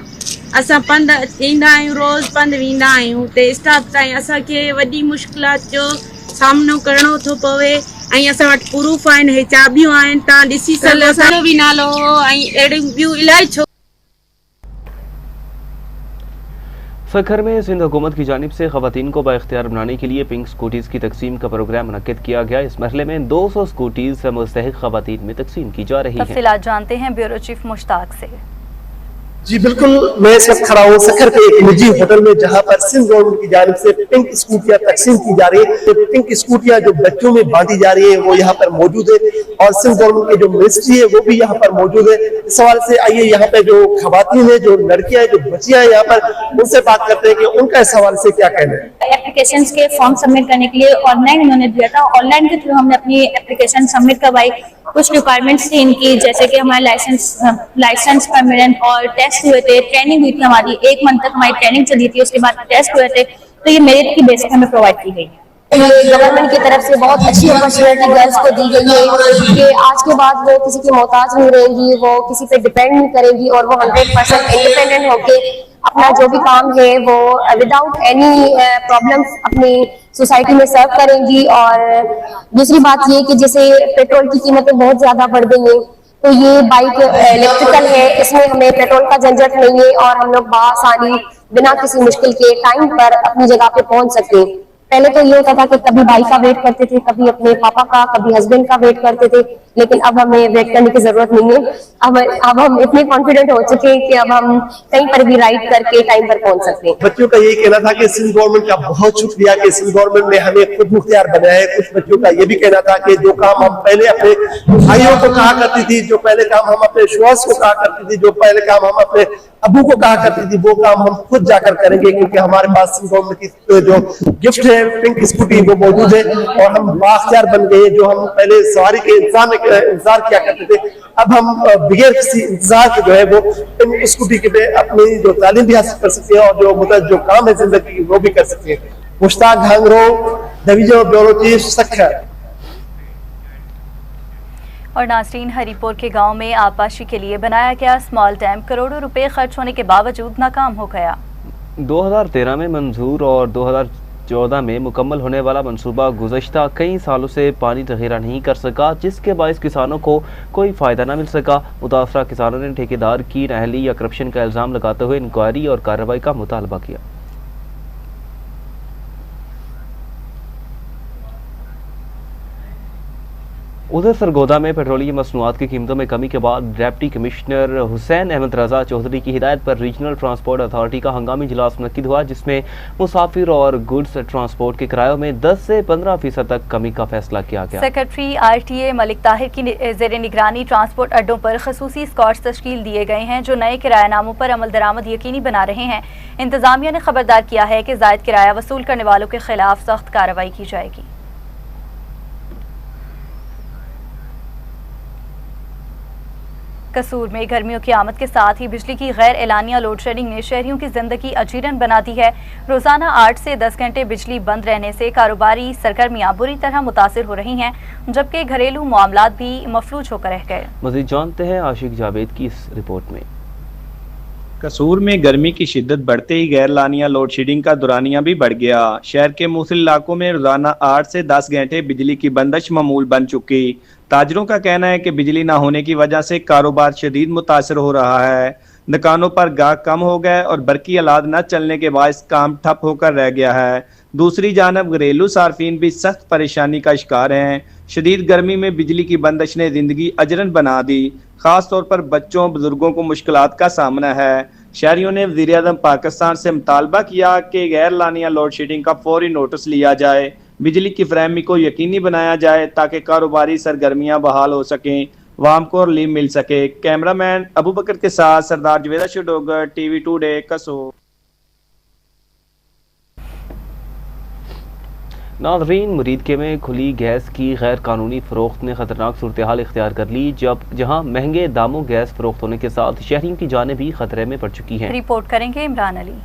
असां पंधु ईंदा आहियूं, रोज़ पंधु वेंदा आहियूं, ते स्टाफ ताईं असांखे वॾी मुश्किलात जो सामनो करणो थो पवे। ऐं असां वटि प्रूफ आहिनि, हे चाबियूं आहिनि, तव्हां ॾिसी सघो। असांजो बि नालो हो ऐं अहिड़ियूं ॿियूं इलाही छो। सखर में सिंध हुकूमत की जानिब से खवातीन को बाइख्तियार बनाने के लिए पिंक स्कूटीज की तकसीम का प्रोग्राम मुनक्किद किया गया। इस मरहले में 200 स्कूटीज मुस्तहिक खवातीन में तकसीम की जा रही है। तफसीलात जानते हैं ब्यूरो चीफ मुश्ताक से। जी बिल्कुल, मैं इस वक्त खड़ा हूँ सखर के एक निजी होटल में, जहाँ पर सिंध गवर्नमेंट की जानिब से पिंक स्कूटियाँ तकसीम की जा रही है। तो पिंक स्कूटियाँ जो बच्चों में बांटी जा रही है वो यहाँ पर मौजूद है, और सिंध गवर्नमेंट की जो मिनिस्ट्री है वो भी यहाँ पर मौजूद है। इस सवाल से आइए यहाँ पे जो खवातीन है, जो लड़कियां है, जो बच्चियां हैं यहाँ पर, उनसे बात करते हैं कि उनका इस सवाल से क्या कहना है। एप्लीकेशन के फॉर्म सबमिट करने के लिए ऑनलाइन इन्होंने दिया था, ऑनलाइन के थ्रू हमने अपनी एप्लीकेशन सबमिट करवाई। कुछ रिक्वायरमेंट्स थी इनकी, जैसे कि हमारे लाइसेंस परमानेंट और टेस्ट हुए थे, ट्रेनिंग हुई थी हमारी, 1 मंथ तक हमारी ट्रेनिंग चली थी, उसके बाद टेस्ट हुए थे, तो ये मेरिट की बेस पे हमें प्रोवाइड की गई। ये गवर्नमेंट की तरफ से बहुत अच्छी अपॉर्चुनिटी गर्ल्स को दी गई है कि आज के बाद वो किसी की मोहताज नहीं रहेंगी, वो किसी पे डिपेंड नहीं करेंगी, और वो 100% इंडिपेंडेंट होके अपना जो भी काम है वो विदाउट एनी प्रॉब्लम्स अपनी सोसाइटी में सर्व करेंगी। और दूसरी बात ये कि जैसे पेट्रोल की कीमतें बहुत ज्यादा बढ़ गई हैं, तो ये बाइक इलेक्ट्रिकल है, इसमें हमें पेट्रोल का झंझट नहीं है और हम लोग बआसानी बिना किसी मुश्किल के टाइम पर अपनी जगह पे पहुंच सकते हैं। पहले तो ये होता था कि कभी भाई का वेट करते थे, कभी अपने पापा का, कभी हस्बैंड का वेट करते थे, लेकिन अब हमें वेट करने की जरूरत नहीं है। अब हम इतने कॉन्फिडेंट हो चुके हैं कि अब हम कहीं पर भी राइड करके टाइम पर पहुंच सकते हैं। बच्चों का यही कहना था कि सिंध गवर्नमेंट का बहुत शुक्रिया कि सिंध गवर्नमेंट ने हमें खुद मुख्तियार बनाया है। कुछ बच्चों का ये भी कहना था कि जो काम हम पहले अपने भाइयों को कहा करती थी, जो पहले काम हम अपने शोहर्स को कहा करती थी, जो पहले काम हम अपने अबू को कहा करती थी, वो काम हम खुद जाकर करेंगे, क्योंकि हमारे पास सिंध गवर्नमेंट की जो गिफ्ट है पिंक स्कूटी वो मौजूद है, और हम बाख्तियार बन गए। जो हम पहले सवारी के इंतजार किया करते थे, अब हम बगैर किसी इंतजार के जो है वो पिंक स्कूटी के पे अपनी जो तालीम भी हासिल कर सकते हैं, और जो मतलब जो काम है जिंदगी की वो भी कर सकते हैं। Mushtaq Ghangro, division bureau chief, Sukkur. और नाज़रीन, हरीपुर के गांव में आबपाशी के लिए बनाया गया स्मॉल डैम करोड़ों रुपए खर्च होने के बावजूद नाकाम हो गया। 2013 में मंजूर और 2014 2014 में मुकम्मल होने वाला मंसूबा गुज़श्ता कई सालों से पानी ज़ख़ीरा नहीं कर सका, जिसके बायस किसानों को कोई फ़ायदा न मिल सका। मुतासरा किसानों ने ठेकेदार की नाअहली या करप्शन का इल्ज़ाम लगाते हुए इंक्वायरी और कार्रवाई का मुतालबा किया। उधर सरगोदा में पेट्रोलियम मसनूआत की कीमतों में कमी के बाद डिप्टी कमिश्नर हुसैन अहमद रजा चौधरी की हिदायत पर रीजनल ट्रांसपोर्ट अथॉरिटी का हंगामी इजलास मुनक्किद हुआ, जिसमें मुसाफिर और गुड्स ट्रांसपोर्ट के किरायों में 10 से 15% तक कमी का फैसला किया गया। सेक्रेटरी RTA मलिक ताहिर की ज़ेर निगरानी ट्रांसपोर्ट अड्डों पर खसूसी स्क्वाड्स तश्कील दिए गए हैं, जो नए किरायानामों पर अमल दरामद यकीनी बना रहे हैं। इंतजामिया ने खबरदार किया है कि जायद किराया वसूल करने वालों के खिलाफ सख्त कार्रवाई की जाएगी। कसूर में गर्मियों की आमद के साथ ही बिजली की गैर एलानिया लोड शेडिंग ने शहरियों की जिंदगी अजीरन बना दी है। रोजाना 8 से 10 घंटे बिजली बंद रहने से कारोबारी सरगर्मियां बुरी तरह मुतासिर हो रही हैं, जबकि घरेलू मामलात भी मफलूज होकर रह गए। मज़ीद जानते हैं आशिक जावेद की इस रिपोर्ट में। कसूर में गर्मी की शिद्दत बढ़ते ही गैर लानिया लोड शेडिंग का दुरानिया भी बढ़ गया। शहर के मुफिल इलाकों में रोजाना 8 से 10 घंटे बिजली की बंदिश मामूल बन चुकी। ताजरों का कहना है कि बिजली ना होने की वजह से कारोबार शदीद मुतासर हो रहा है। दुकानों पर गाहक कम हो गए और बरकी आलात न चलने के बायस काम ठप होकर रह गया है। दूसरी जानब घरेलू सार्फिन भी सख्त परेशानी का शिकार हैं। शदीद गर्मी में बिजली की बंदिश ने जिंदगी अजरन बना दी। खास तौर पर बच्चों बुजुर्गों को मुश्किलात का सामना है। शहरियों ने वज़ीर आज़म पाकिस्तान से मुतालबा किया कि गैर लानिया लोड शेडिंग का फौरी नोटिस लिया जाए, बिजली की फ्राहमी को यकीनी बनाया जाए ताकि कारोबारी सरगर्मियां बहाल हो सकें, वाम को रिलीफ मिल सके। कैमरामैन अबू बकर के साथ सरदार जवेदा शडोगर, TV टुडे, कसोर। नाज़रीन, मुरीदके में खुली गैस की गैर कानूनी फ़रोख्त ने ख़तरनाक सूरत हाल इख्तियार कर ली, जहाँ महंगे दामों गैस फ़रोख्त होने के साथ शहरियों की जानें भी खतरे में पड़ चुकी हैं। रिपोर्ट करेंगे इमरान अली।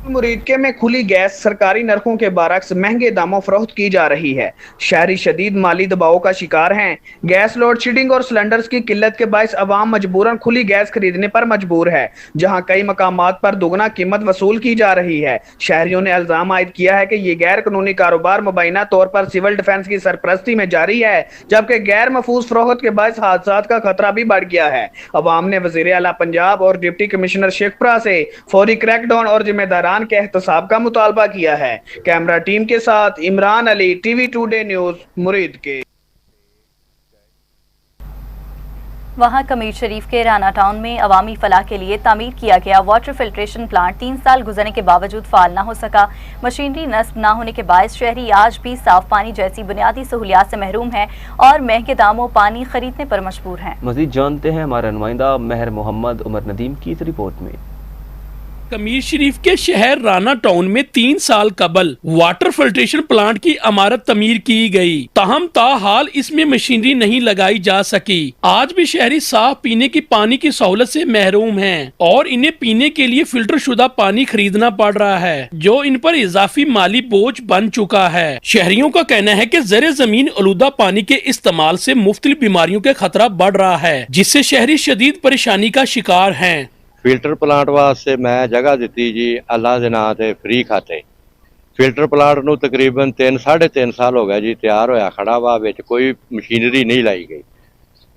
मुरीदके में खुली गैस सरकारी नरखों के बरक्स महंगे दामों फरोख्त की जा रही है। शहरी शदीद माली दबाव का शिकार हैं। गैस लोड शेडिंग और सिलेंडर्स की किल्लत के बायस अवाम मजबूरन खुली गैस खरीदने पर मजबूर है, जहां कई मकामात पर दुगना कीमत वसूल की जा रही है। शहरियों ने इल्जाम आयद किया है कि ये गैर कानूनी कारोबार मुबैना तौर पर सिविल डिफेंस की सरपरस्ती में जारी है, जबकि गैर महफूज फरोख्त के बायस हादसात का खतरा भी बढ़ गया है। अवाम ने वज़ीर आला पंजाब और डिप्टी कमिश्नर शेखपुरा से फौरी क्रैकडाउन और जिम्मेदार के एहतसाब का मुतालबा किया है। कैमरा टीम के साथ Imran Ali, TV today news, मुरीद के। वहां कमीर शरीफ के राना टाउन में अवामी फलाह के लिए तामीर किया गया वाटर फिल्ट्रेशन प्लांट 3 साल गुजरने के बावजूद फाल न हो सका। मशीनरी नस्ब न होने के बायस शहरी आज भी साफ पानी जैसी बुनियादी सहूलियात से महरूम है और महंगे दामों पानी खरीदने पर मजबूर हैं। मज़ीद जानते हैं हमारा नुमाइंदा महर मोहम्मद उमर नदीम की इस रिपोर्ट में। कमीर शरीफ के शहर राना टाउन में 3 साल कबल वाटर फिल्ट्रेशन प्लांट की इमारत तमीर की गई, ताहम ताहाल इसमें मशीनरी नहीं लगाई जा सकी। आज भी शहरी साफ पीने की पानी की सहूलत से महरूम हैं और इन्हें पीने के लिए फिल्टर शुदा पानी खरीदना पड़ रहा है, जो इन पर इजाफी माली बोझ बन चुका है। शहरियों का कहना है कि ज़रे जमीन आलूदा पानी के इस्तेमाल से मुख्तलिफ बीमारियों के खतरा बढ़ रहा है, जिससे शहरी शदीद परेशानी का शिकार हैं। फिल्टर प्लांट वास्ते मैं जगह दी जी अल्लाह के नाम से फ्री खाते। फिल्टर प्लांट नूं तकरीबन 3-3.5 साल हो गया जी तैयार होया खड़ा वा, विच कोई मशीनरी नहीं लाई गई।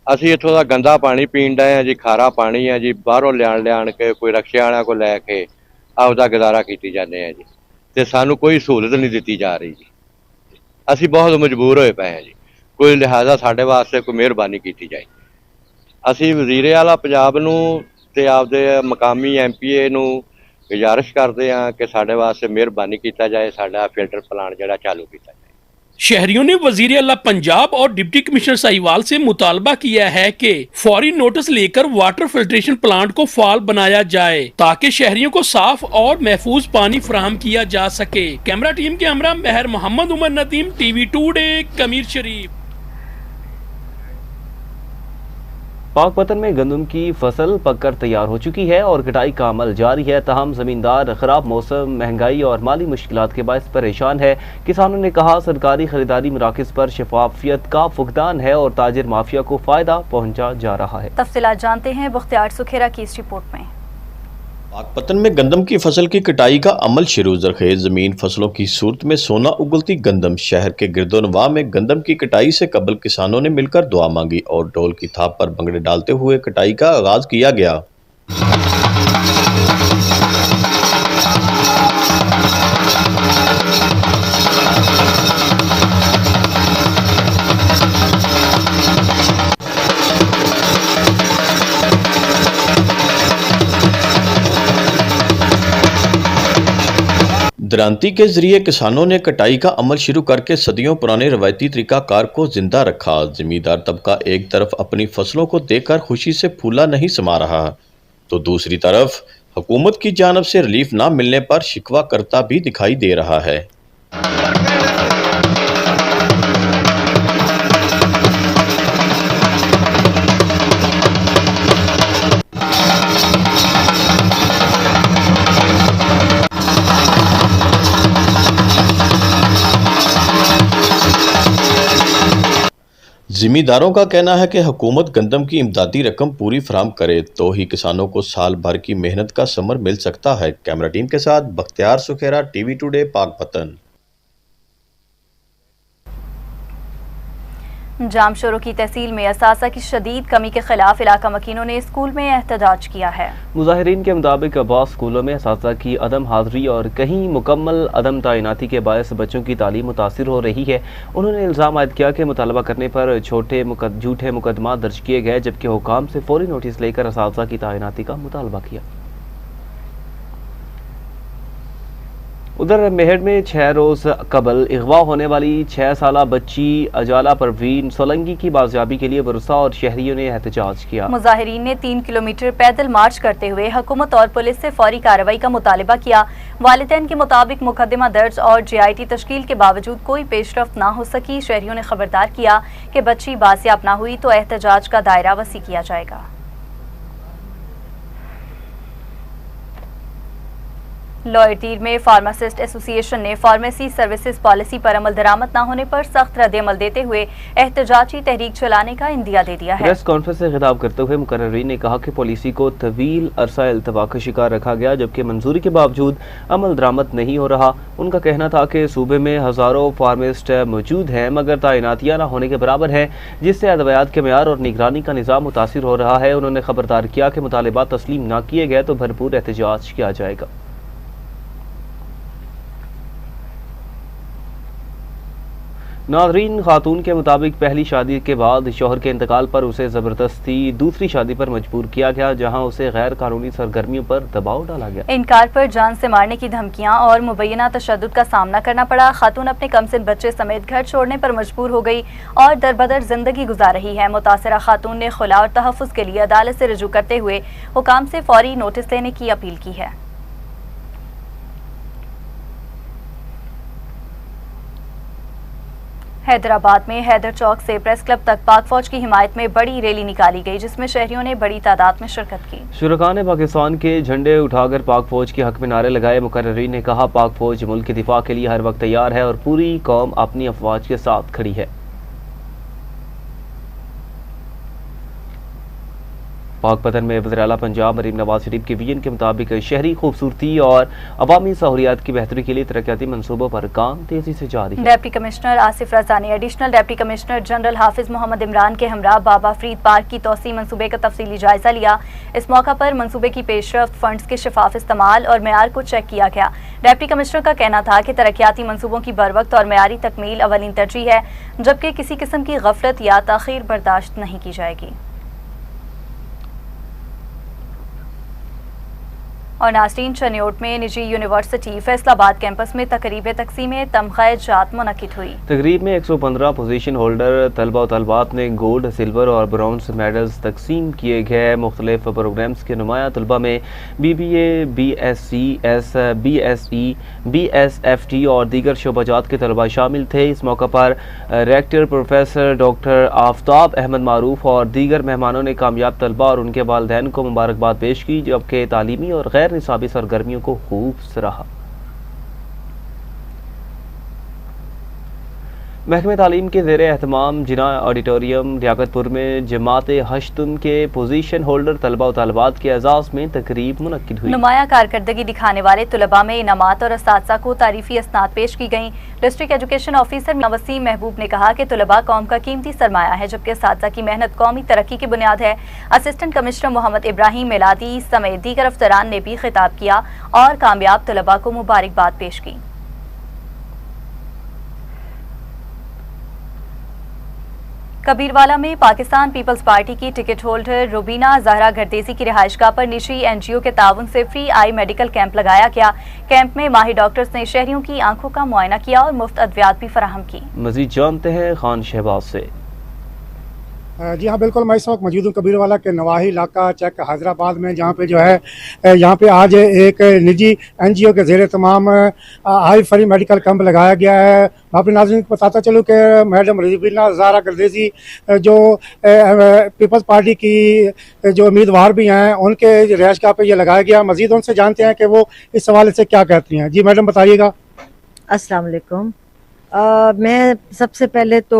असी इत्थों दा गंदा पानी पीन डे हैं जी, खारा पानी है जी, बाहरों लियाण के कोई रक्शे वालियां को लैके आपदा गुजारा कीती जाने हैं जी, ते सानू कोई सहूलत नहीं दी जा रही जी। असी बहुत मजबूर होए पे हैं जी, कोई लिहाजा साडे वास्ते कोई मेहरबानी की जाए। असी वज़ीर आला पंजाब नूं ते आपदे मकामी MPA नूं गुजारिश करते हैं कि साडे वास्ते मेहरबानी किया जाए, साडा फिल्टर प्लांट जिहड़ा चालू किया जाए। शहरियों ने वज़ीर आला पंजाब और डिप्टी कमिश्नर साहिवाल से मुतालबा किया है कि फौरी नोटिस लेकर वाटर फिल्ट्रेशन प्लांट को फाल बनाया जाए, ताकि शहरियों को साफ और महफूज पानी फराहम किया जा सके। कैमरा टीम के हमरा महर मोहम्मद उमर नदीम, TV टुडे, कमीर शरीफ। पाकपतन में गंदम की फसल पककर तैयार हो चुकी है और कटाई का अमल जारी है, तहम जमींदार खराब मौसम, महंगाई और माली मुश्किलात के बायस परेशान है। किसानों ने कहा सरकारी खरीदारी मराकज़ पर शफाफियत का फुकदान है और ताजिर माफिया को फायदा पहुंचा जा रहा है। तफसीलात जानते हैं बुख्तियार सुखेरा की इस रिपोर्ट में। पाकपतन में गंदम की फसल की कटाई का अमल शुरू। जरखेज जमीन फसलों की सूरत में सोना उगलती गंदम। शहर के गिरदोनवा में गंदम की कटाई से कबल किसानों ने मिलकर दुआ मांगी और ढोल की थाप पर भंगड़े डालते हुए कटाई का आगाज किया गया। द्रांति के जरिए किसानों ने कटाई का अमल शुरू करके सदियों पुराने रवायती तरीकाकार को जिंदा रखा। जिमींदार तबका एक तरफ अपनी फसलों को देखकर खुशी से फूला नहीं समा रहा, तो दूसरी तरफ हुकूमत की जानिब से रिलीफ न मिलने पर शिकवा करता भी दिखाई दे रहा है। जिमींदारों का कहना है कि हुकूमत गंदम की इमदादी रकम पूरी फराहम करे तो ही किसानों को साल भर की मेहनत का समर मिल सकता है। कैमरा टीम के साथ बख्तियार सुखेरा, टीवी टुडे, पाकपतन। जामशोरों की तहसील में असासा की शदीद कमी के खिलाफ इलाका मकीनों ने स्कूल में एहतजाज किया है। मुजाहिरीन के मुताबिक बाद स्कूलों में असासा की अदम हाजिरी और कहीं मुकम्मल अदम तैनाती के बायस बच्चों की तालीम मुतासिर हो रही है। उन्होंने इल्ज़ाम आयद किया कि मुतालबा करने पर झूठे मुकदमा दर्ज किए गए, जबकि हुकाम से फौरी नोटिस लेकर असासा की तैनाती का मुतालबा किया। उधर मेहर में 6 रोज कबल अगवा होने वाली 6 साला बच्ची अजाला परवीन सोलंगी की बाजियाबी के लिए वरुसा और शहरियों ने एहतजाज किया। मुजाहिरीन ने 3 किलोमीटर पैदल मार्च करते हुए हुकूमत और पुलिस से फौरी कार्रवाई का मुतालबा किया। वालिदैन के मुताबिक मुकदमा दर्ज और JIT तश्कील के बावजूद कोई पेशरफ्त ना हो सकी। शहरियों ने खबरदार किया कि बच्ची बासियाब ना हुई तो एहतजाज का दायरा वसी किया जाएगा। लॉयतीर में फार्मासिस्ट एसोसिएशन ने फार्मेसी सर्विसेज पॉलिसी पर अमल दरामद न होने पर सख्त रद्द-ए-अमल देते हुए एहतजाजी तहरीक चलाने का इंदिया दे दिया है। प्रेस कॉन्फ्रेंस से खिताब करते हुए मुकर्ररीन ने कहा कि पॉलिसी को तवील अरसा इल्तवा का शिकार रखा गया, जबकि मंजूरी के बावजूद अमल दरामद नहीं हो रहा। उनका कहना था कि सूबे में हजारों फार्मासिस्ट मौजूद हैं मगर तैनातियाँ न होने के बराबर है, जिससे अदवियात के मेयार और निगरानी का निज़ाम मुतासिर हो रहा है। उन्होंने खबरदार किया कि मुतालिबात तस्लीम न किए गए तो भरपूर एहतजाज किया जाएगा। नाज़रीन, खातून के मुताबिक पहली शादी के बाद शौहर के इंतकाल पर उसे ज़बरदस्ती दूसरी शादी पर मजबूर किया गया, जहां उसे गैर कानूनी सरगर्मियों पर दबाव डाला गया। इनकार पर जान से मारने की धमकियां और मुबैना तशद्दुद का सामना करना पड़ा। खातून अपने कमसिन बच्चे समेत घर छोड़ने पर मजबूर हो गई और दरबदर जिंदगी गुजार रही है। मुतासरा खातून ने खुला और तहफ़्फ़ुज़ के लिए अदालत से रजू करते हुए हुकाम से फौरी नोटिस लेने की अपील की है। हैदराबाद में हैदर चौक से प्रेस क्लब तक पाक फौज की हिमायत में बड़ी रैली निकाली गई, जिसमें शहरियों ने बड़ी तादाद में शिरकत की। शुरका ने पाकिस्तान के झंडे उठाकर पाक फौज के हक में नारे लगाए। मुकर्ररीन ने कहा, पाक फौज मुल्क के दिफा के लिए हर वक्त तैयार है और पूरी कौम अपनी अफवाज के साथ खड़ी है। पाकपतन में वज़ीर आला पंजाब मरीम नवाज शरीफ के विजन के मुताबिक शहरी खूबसूरती और अवामी सहूलियात की बेहतरी के लिए तरक्याती मनसूबों पर काम तेजी से जारी है। डिप्टी कमिश्नर आसिफ रजा ने एडिशनल डिप्टी कमिश्नर जनरल हाफिज मोहम्मद इमरान के हमरा बाबा फरीद पार्क की तोसी मनसूबे का तफसीली जायजा लिया। इस मौका पर मनसूबे की पेशरफ्त, फंड्स के शफाफ इस्तेमाल और मेयार को चेक किया गया। डिप्टी कमिश्नर का कहना था कि तरक्याती मनसूबों की बरवक्त और मेयारी तकमील अवलीन तरजीह है, जबकि किसी किस्म की गफलत या ताखीर बर्दाश्त नहीं की जाएगी। और नाज़रीन, चनियोट में निजी यूनिवर्सिटी फैसलाबाद कैंपस में तकरीब तकसीम तमग़ा जात मुनक़िद हुई। तकरीब में 115 पोजीशन होल्डर तलबा और तलबात ने गोल्ड, सिल्वर और ब्रॉन्ज मेडल्स तकसीम किए गए। मुख्तलिफ प्रोग्राम्स के नुमाया तलबा में BBA, BSc, BSE, BSFT और दीगर शोबाजात के तलबा शामिल थे। इस मौका पर rector professor doctor Aftab Ahmed Maroof और दीगर मेहमानों ने कामयाब तलबा और उनके वालिदैन को मुबारकबाद पेश की, जबकि तालीमी और गैर निसाबी सरगर्मियों को खूब सराहा। महकमे तालीम के ज़ेरे एहतमाम जिना ऑडिटोरियम लियाकतपुर में जमात हश्तुन के पोजीशन होल्डर तलबा और तलबात के एजाज़ में तकरीब मुनक्किद हुई। नुमाया कारकर्दगी दिखाने वाले तलबा में इनामात और असातिज़ा को तारीफी असनाद पेश की गईं। डिस्ट्रिक्ट एजुकेशन ऑफिसर मियां वसीम महबूब ने कहा कि तलबा कौम का कीमती सरमाया है, जबकि असातिज़ा की मेहनत कौमी तरक्की की बुनियाद है। असिस्टेंट कमिश्नर मोहम्मद इब्राहिम मिलादी समेत दीगर अफसरान ने भी खिताब किया और कामयाब तलबा को मुबारकबाद पेश की। कबीरवाला में पाकिस्तान पीपल्स पार्टी की टिकट होल्डर रुबीना जहरा गर्देजी की रिहाइशगाह पर निजी NGO के ताउन से फ्री आई मेडिकल कैंप लगाया गया। कैंप में माहिर डॉक्टर्स ने शहरियों की आंखों का मुआयना किया और मुफ्त अद्वियात भी फराहम की। मजीद जानते हैं खान शहबाज से। जी हाँ, बिल्कुल मैं इस वक्त मौजूद हूँ कबीरवाला के नवाही इलाका चेक हैदराबाद में, जहाँ पे जो है यहाँ पे आज एक निजी NGO के ज़ेरे तमाम आई फ्री मेडिकल कैंप लगाया गया है। मैं अपने नाज़रीन को बताता चलूँ कि मैडम रुबीना ज़हरा गर्देजी जो पीपल्स पार्टी की जो उम्मीदवार भी हैं, उनके रिहाइशगाह पे ये लगाया गया। मज़ीद उनसे जानते हैं कि वो इस हवाले से क्या कहती हैं। जी मैडम बताइएगा। अस्सलाम वालेकुम। मैं सबसे पहले तो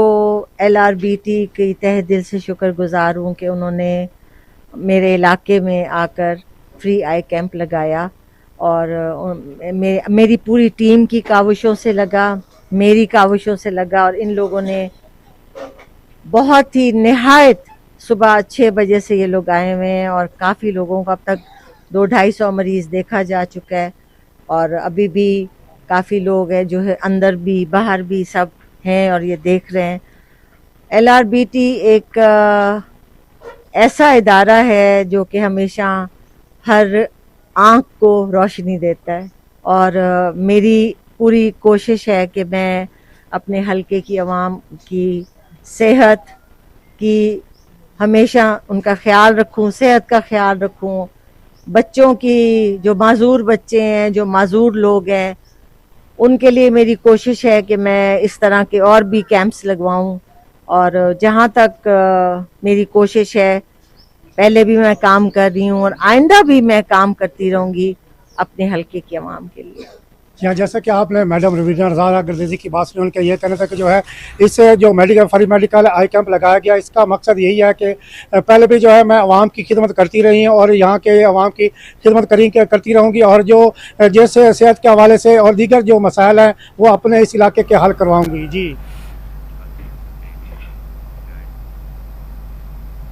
LRBT की तहे दिल से शुक्रगुजार हूँ कि उन्होंने मेरे इलाके में आकर फ्री आई कैंप लगाया और मेरी पूरी टीम की काविशों से लगा, मेरी काविशों से लगा और इन लोगों ने बहुत ही निहायत सुबह 6 बजे से ये लोग आए हुए हैं और काफ़ी लोगों को अब तक 200-250 मरीज़ देखा जा चुका है और अभी भी काफ़ी लोग हैं जो है अंदर भी बाहर भी सब हैं और ये देख रहे हैं। LRBT एक ऐसा इदारा है जो कि हमेशा हर आँख को रोशनी देता है और मेरी पूरी कोशिश है कि मैं अपने हलके की आवाम की सेहत की हमेशा उनका ख्याल रखूं, सेहत का ख्याल रखूं, बच्चों की जो माजूर बच्चे हैं, जो माजूर लोग हैं, उनके लिए मेरी कोशिश है कि मैं इस तरह के और भी कैंप्स लगवाऊं और जहां तक मेरी कोशिश है, पहले भी मैं काम कर रही हूं और आइंदा भी मैं काम करती रहूंगी अपने हलके की आवाम के लिए। या जैसा कि आपने मैडम रुबीना ज़हरा गर्देजी की बात सुनी, उनका ये कहना था कि जो है इस जो फ्री मेडिकल आई कैंप लगाया गया, इसका मकसद यही है कि पहले भी जो है मैं आवाम की खिदमत करती रही हूँ और यहाँ के आवाम की खिदमत करती रहूँगी और जो जैसे सेहत के हवाले से और दीगर जो मसाइल हैं वो अपने इस इलाके के हल करवाऊँगी। जी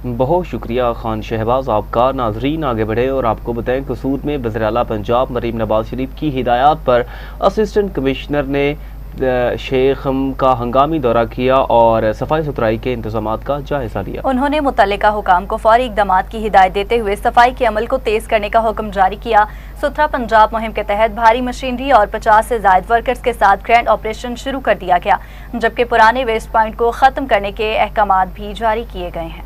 बहुत शुक्रिया खान शहबाज आपका। नाजरीन आगे बढ़े और आपको बताएं कसूर में वज़ीर आला पंजाब मरीम नवाज शरीफ की हिदायत पर असिस्टेंट कमिश्नर ने शेखम का हंगामी दौरा किया और सफाई सुथराई के इंतजामात का जायजा लिया। उन्होंने मुतल्लिका हुकाम को फौरी इक़दामात की हिदायत देते हुए सफाई के अमल को तेज करने का हुक्म जारी किया। सुथरा पंजाब मुहिम के तहत भारी मशीनरी और 50 से ज़ायद वर्कर्स के साथ ग्रैंड ऑपरेशन शुरू कर दिया गया, जबकि पुराने वेस्ट पॉइंट को ख़त्म करने के अहकामात भी जारी किए गए हैं।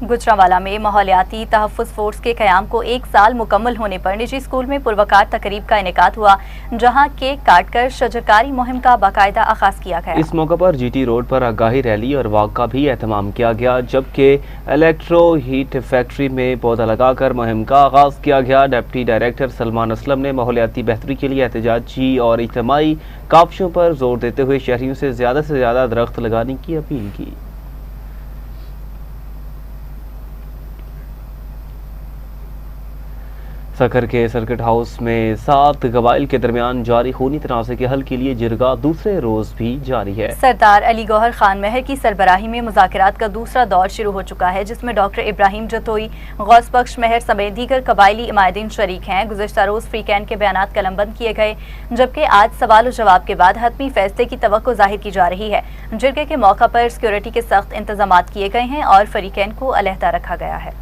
गुजरांवाला में माहौलियाती तहफ़्फ़ुज़ फोर्स के क़याम को 1 साल मुकम्मल होने पर निजी स्कूल में पुरवकार तकरीब का इनेकाद हुआ, जहां केक काटकर शजरकारी मुहिम का बाकायदा आगाज़ किया गया। इस मौके पर GT रोड पर आगाही रैली और वॉक का भी एहतमाम किया गया, जबकि इलेक्ट्रो हीट फैक्ट्री में पौधा लगाकर मुहिम का आगाज़ किया गया। डिप्टी डायरेक्टर सलमान असलम ने माहौलियाती बेहतरी के लिए एहतजाजी और इज्तिमाई काविशों पर जोर देते हुए शहरियों से ज़्यादा दरख्त लगाने की अपील की। सखर के सर्किट हाउस में 7 कबाइल के दरमियान जारी खूनी तनाज़े के हल के लिए जिरगा दूसरे रोज भी जारी है। सरदार अली गौहर खान महर की सरबराही में मुज़ाकरात का दूसरा दौर शुरू हो चुका है, जिसमें डॉक्टर इब्राहिम जतोई, गौस बख्श महर समेत दीगर कबाइली इमायदीन शरीक हैं। गुज़िश्ता रोज फ्री कैन के बयानात कलमबंद किए गए, जबकि आज सवाल और जवाब के बाद हतमी फैसले की तवक्को जाहिर की जा रही है। जिरगे के मौका पर सिक्योरिटी के सख्त इंतजामात किए गए हैं और फरीकैन को अलहदा रखा गया है।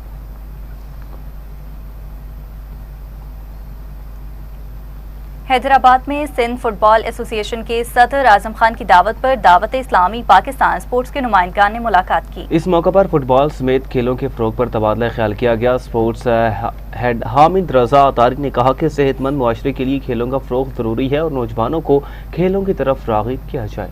हैदराबाद में सिंध फुटबॉल एसोसिएशन के सदर आजम खान की दावत पर दावत इस्लामी पाकिस्तान स्पोर्ट्स के नुमाइंदगान ने मुलाकात की। इस मौके पर फुटबॉल समेत खेलों के फ़रोग़ पर तबादला ख्याल किया गया। स्पोर्ट्स हेड हामिद रजा अतारी ने कहा कि सेहतमंद मुआशरे के लिए खेलों का फ़रोग़ ज़रूरी है और नौजवानों को खेलों की तरफ राग़िब किया जाए।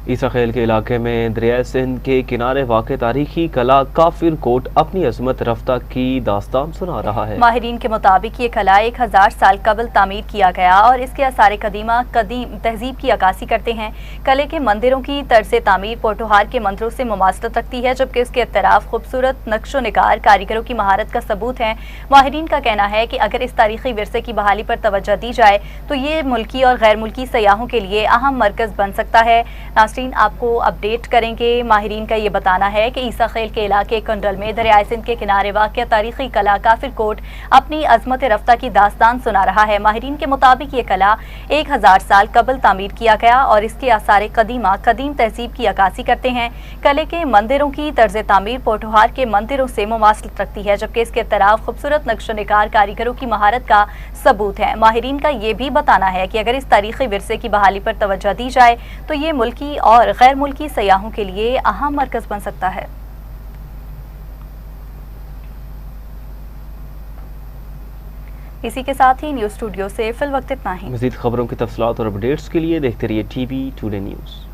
ईसा खेल के इलाके में दरिया सिंध के किनारे वाक़ तारीखी कला काफिर कोट अपनी अजमत रफ्ता की दास्तान सुना रहा है। माहिरीन के मुताबिक ये कला 1000 साल कबल तामीर किया गया और इसके आसार कदीमा कदीम तहजीब की अक्कासी करते हैं। कले के मंदिरों की तर्ज तामीर पोटोहार के मंदिरों से मुमासलत रखती है, जबकि इसके अतराफ खूबसूरत नक्शो निगार कारीगरों की महारत का सबूत है। माहिरीन का कहना है कि अगर इस तारीखी विरसे की बहाली पर तवज्जो दी जाए तो ये मुल्की और गैर मुल्की सयाहों के लिए अहम मरकज़ बन सकता है। नाज़रीन, आपको अपडेट करेंगे। माहिरीन का ये बताना है कि ईसा खेल के इलाके कंडल में दरियाए सिंध के किनारे वाक़या तारीखी कला काफिर कोट अपनी अजमत रफ्ता की दास्तान सुना रहा है। माहिरीन के मुताबिक ये कला 1000 साल कबल तामीर किया गया और इसके आसार कदीमा कदीम तहजीब की अक्कासी करते हैं। कले के मंदिरों की तर्ज तामीर पोटोहार के मंदिरों से मुमासलत रखती है, जबकि इसके तराफ खूबसूरत नक्शो निगार कारीगरों की महारत का सबूत है। माहिरीन का ये भी बताना है कि अगर इस तारीखी विरसे की बहाली पर तवज्जो दी जाए तो ये मुल्की और गैर मुल्की सयाहों के लिए अहम मरकज़ बन सकता है। इसी के साथ ही न्यूज़ स्टूडियो से फिल वक्त इतना ही। मज़ीद खबरों की तफसीलात और अपडेट्स के लिए देखते रहिए TV टुडे न्यूज़।